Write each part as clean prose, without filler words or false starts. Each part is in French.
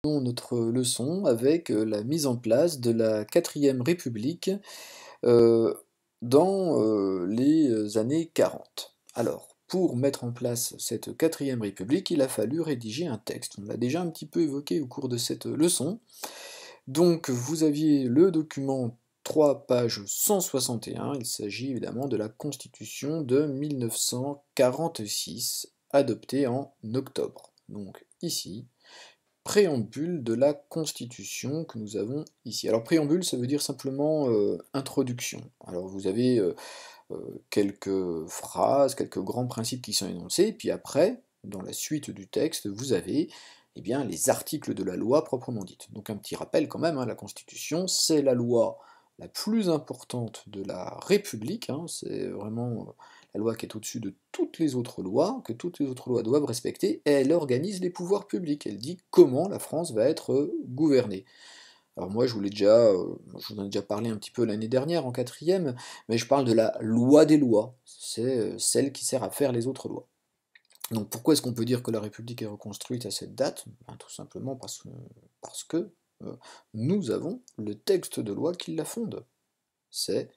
Notre leçon avec la mise en place de la quatrième République euh, dans les années 40. Alors, pour mettre en place cette quatrième République, il a fallu rédiger un texte. On l'a déjà un petit peu évoqué au cours de cette leçon. Donc, vous aviez le document 3 pages 161. Il s'agit évidemment de la Constitution de 1946, adoptée en octobre. Donc, ici, préambule de la Constitution que nous avons ici. Alors préambule, ça veut dire simplement introduction. Alors vous avez quelques phrases, quelques grands principes qui sont énoncés, puis après, dans la suite du texte, vous avez eh bien, les articles de la loi proprement dite. Donc un petit rappel quand même, hein, la Constitution, c'est la loi la plus importante de la République, hein, c'est vraiment la loi qui est au-dessus de toutes les autres lois, que toutes les autres lois doivent respecter, et elle organise les pouvoirs publics, elle dit comment la France va être gouvernée. Alors moi, je vous en ai déjà parlé un petit peu l'année dernière en quatrième, mais je parle de la loi des lois. C'est celle qui sert à faire les autres lois. Donc pourquoi est-ce qu'on peut dire que la République est reconstruite à cette date? Ben, tout simplement parce que nous avons le texte de loi qui la fonde. C'est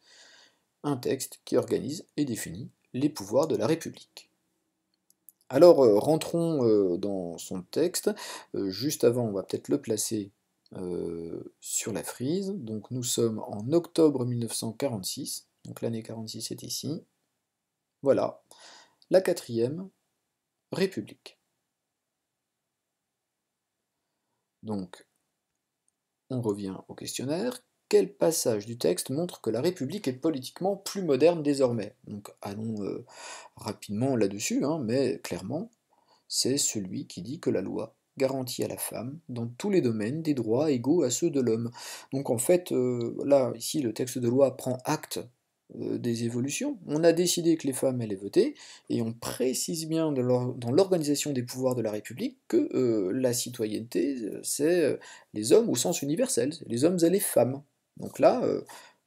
un texte qui organise et définit les pouvoirs de la République. Alors rentrons dans son texte. Juste avant, on va peut-être le placer sur la frise. Donc nous sommes en octobre 1946, donc l'année 46 est ici. Voilà, la quatrième République. Donc on revient au questionnaire. Quel passage du texte montre que la République est politiquement plus moderne désormais? Donc allons rapidement là-dessus, hein, mais clairement, c'est celui qui dit que la loi garantit à la femme, dans tous les domaines, des droits égaux à ceux de l'homme. Donc en fait, là, ici, le texte de loi prend acte des évolutions. On a décidé que les femmes allaient voter, et on précise bien dans l'organisation des pouvoirs de la République que la citoyenneté, c'est les hommes au sens universel, c'est les hommes et les femmes. Donc là,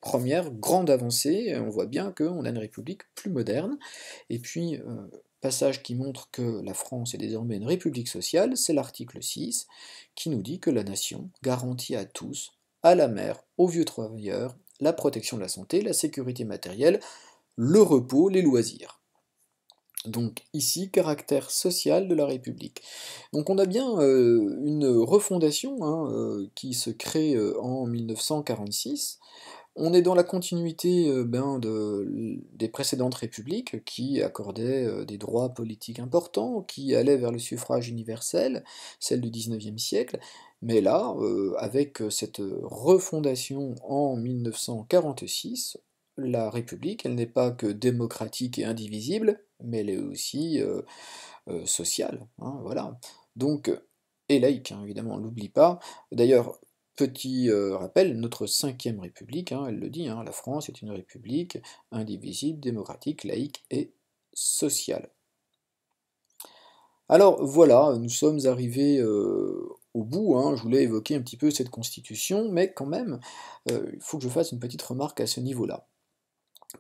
première grande avancée, on voit bien qu'on a une République plus moderne, et puis passage qui montre que la France est désormais une république sociale, c'est l'article 6, qui nous dit que la nation garantit à tous, à la mère, aux vieux travailleurs, la protection de la santé, la sécurité matérielle, le repos, les loisirs. Donc ici, caractère social de la République. Donc on a bien une refondation hein, qui se crée en 1946, on est dans la continuité des précédentes républiques qui accordaient des droits politiques importants, qui allaient vers le suffrage universel, celle du XIXe siècle, mais là, avec cette refondation en 1946, la République, elle n'est pas que démocratique et indivisible, mais elle est aussi sociale, hein, voilà. Donc, et laïque, hein, évidemment, on ne l'oublie pas. D'ailleurs, petit rappel, notre cinquième République, hein, elle le dit, hein, la France est une république indivisible, démocratique, laïque et sociale. Alors voilà, nous sommes arrivés au bout, hein, je voulais évoquer un petit peu cette constitution, mais quand même, il faut que je fasse une petite remarque à ce niveau-là.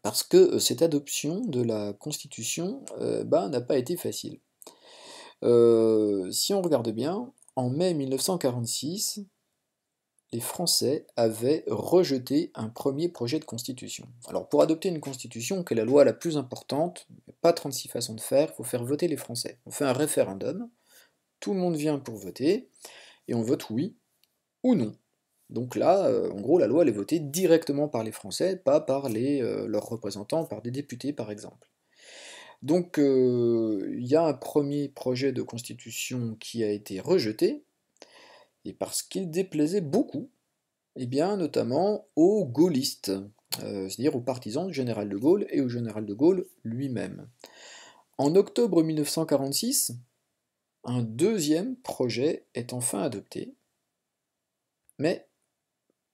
Parce que cette adoption de la constitution n'a pas été facile. Si on regarde bien, en mai 1946, les Français avaient rejeté un premier projet de constitution. Alors pour adopter une constitution, qui est la loi la plus importante, il n'y a pas 36 façons de faire, il faut faire voter les Français. On fait un référendum, tout le monde vient pour voter, et on vote oui ou non. Donc là, en gros, la loi elle est votée directement par les Français, pas par leurs représentants, par des députés par exemple. Donc il y a un premier projet de constitution qui a été rejeté, et parce qu'il déplaisait beaucoup, eh bien notamment aux gaullistes, c'est-à-dire aux partisans du général de Gaulle et au général de Gaulle lui-même. En octobre 1946, un deuxième projet est enfin adopté, mais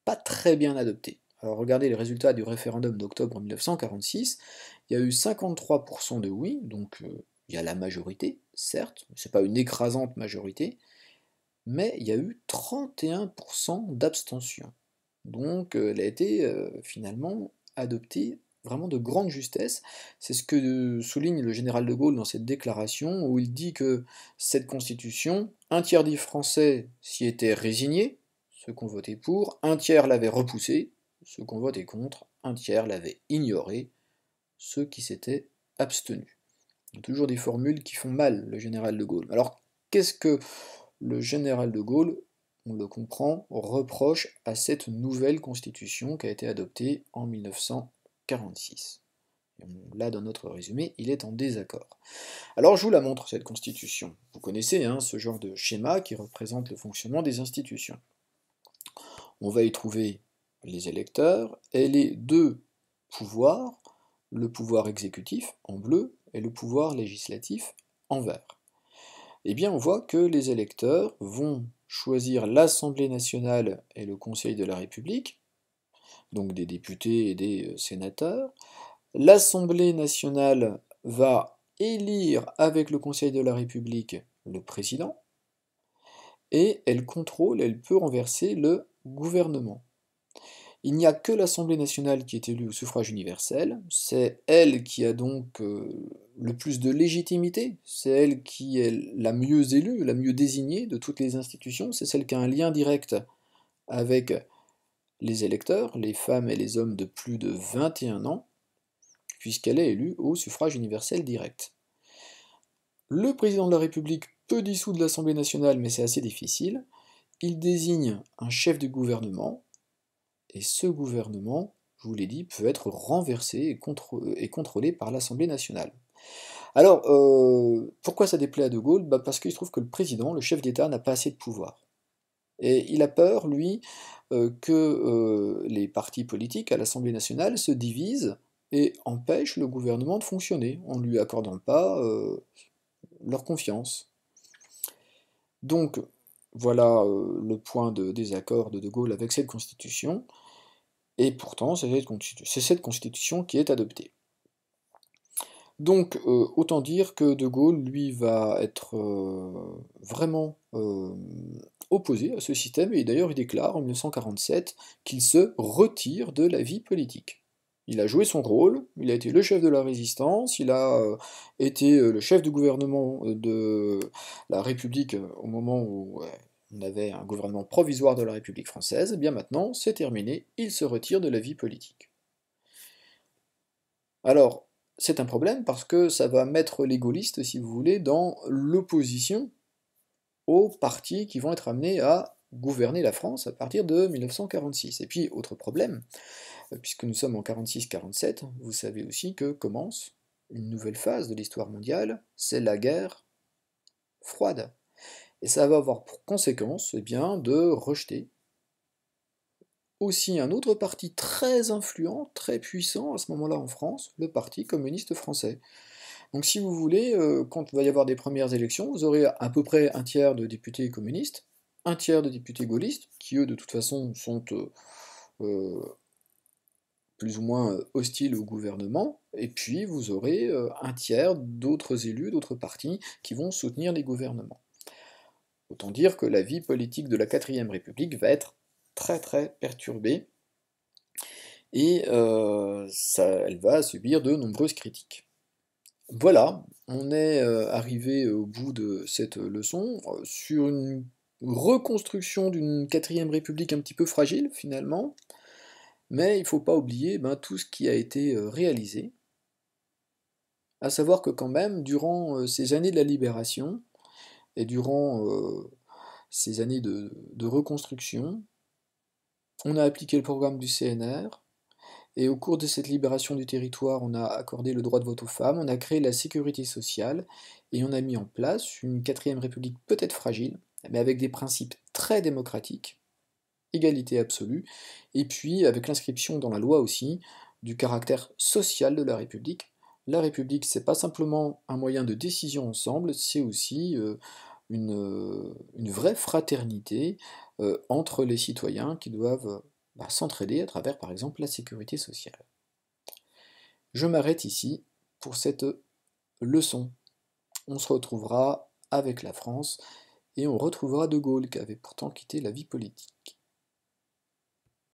pas très bien adopté. Alors regardez les résultats du référendum d'octobre 1946, il y a eu 53% de oui, donc il y a la majorité, certes, c'est pas une écrasante majorité, mais il y a eu 31% d'abstention. Donc elle a été finalement adoptée vraiment de grande justesse. C'est ce que souligne le général de Gaulle dans cette déclaration, où il dit que cette constitution, un tiers des Français s'y étaient résignés, ceux qui ont voté pour, un tiers l'avaient repoussée, ceux qui ont voté contre, un tiers l'avaient ignorée, ceux qui s'étaient abstenus. Il y a toujours des formules qui font mal, le général de Gaulle. Alors, qu'est-ce que le général de Gaulle, on le comprend, reproche à cette nouvelle constitution qui a été adoptée en 1946? Là, dans notre résumé, il est en désaccord. Alors, je vous la montre, cette constitution. Vous connaissez ce genre de schéma qui représente le fonctionnement des institutions. On va y trouver les électeurs et les deux pouvoirs, le pouvoir exécutif en bleu et le pouvoir législatif en vert. Eh bien, on voit que les électeurs vont choisir l'Assemblée nationale et le Conseil de la République, donc des députés et des sénateurs. L'Assemblée nationale va élire avec le Conseil de la République le président, et elle contrôle, elle peut renverser le gouvernement. Il n'y a que l'Assemblée nationale qui est élue au suffrage universel, c'est elle qui a donc le plus de légitimité, c'est elle qui est la mieux élue, la mieux désignée de toutes les institutions, c'est celle qui a un lien direct avec les électeurs, les femmes et les hommes de plus de 21 ans, puisqu'elle est élue au suffrage universel direct. Le président de la République peut dissoudre l'Assemblée nationale, mais c'est assez difficile. Il désigne un chef du gouvernement, et ce gouvernement, je vous l'ai dit, peut être renversé et contrôlé par l'Assemblée nationale. Alors, pourquoi ça déplaît à De Gaulle? Parce qu'il se trouve que le président, le chef d'État, n'a pas assez de pouvoir. Et il a peur, lui, que les partis politiques à l'Assemblée nationale se divisent et empêchent le gouvernement de fonctionner, en ne lui accordant pas leur confiance. Donc, voilà le point de désaccord de Gaulle avec cette constitution, et pourtant c'est cette constitution qui est adoptée. Donc, autant dire que De Gaulle, lui, va être vraiment opposé à ce système, et d'ailleurs il déclare en 1947 qu'il se retire de la vie politique. Il a joué son rôle, il a été le chef de la résistance, il a été le chef du gouvernement de la République au moment où on avait un gouvernement provisoire de la République française, et bien maintenant c'est terminé, il se retire de la vie politique. Alors, c'est un problème parce que ça va mettre les gaullistes, si vous voulez, dans l'opposition aux partis qui vont être amenés à gouverner la France à partir de 1946. Et puis, autre problème, puisque nous sommes en 46-47, vous savez aussi que commence une nouvelle phase de l'histoire mondiale, c'est la guerre froide. Et ça va avoir pour conséquence eh bien, de rejeter aussi un autre parti très influent, très puissant à ce moment-là en France, le Parti communiste français. Donc si vous voulez, quand il va y avoir des premières élections, vous aurez à peu près un tiers de députés communistes, un tiers de députés gaullistes, qui eux de toute façon sont euh, plus ou moins hostiles au gouvernement, et puis vous aurez un tiers d'autres élus, d'autres partis, qui vont soutenir les gouvernements. Autant dire que la vie politique de la 4ème République va être très très perturbée, et elle va subir de nombreuses critiques. Voilà, on est arrivé au bout de cette leçon, sur une reconstruction d'une 4ème République un petit peu fragile finalement, mais il ne faut pas oublier tout ce qui a été réalisé, à savoir que quand même, durant ces années de la Libération, et durant ces années de reconstruction, on a appliqué le programme du CNR, et au cours de cette libération du territoire, on a accordé le droit de vote aux femmes, on a créé la sécurité sociale, et on a mis en place une 4ème République peut-être fragile, mais avec des principes très démocratiques, égalité absolue, et puis avec l'inscription dans la loi aussi du caractère social de la République. La République, c'est pas simplement un moyen de décision ensemble, c'est aussi une vraie fraternité entre les citoyens qui doivent s'entraider à travers par exemple la sécurité sociale. Je m'arrête ici pour cette leçon. On se retrouvera avec la France et on retrouvera De Gaulle qui avait pourtant quitté la vie politique.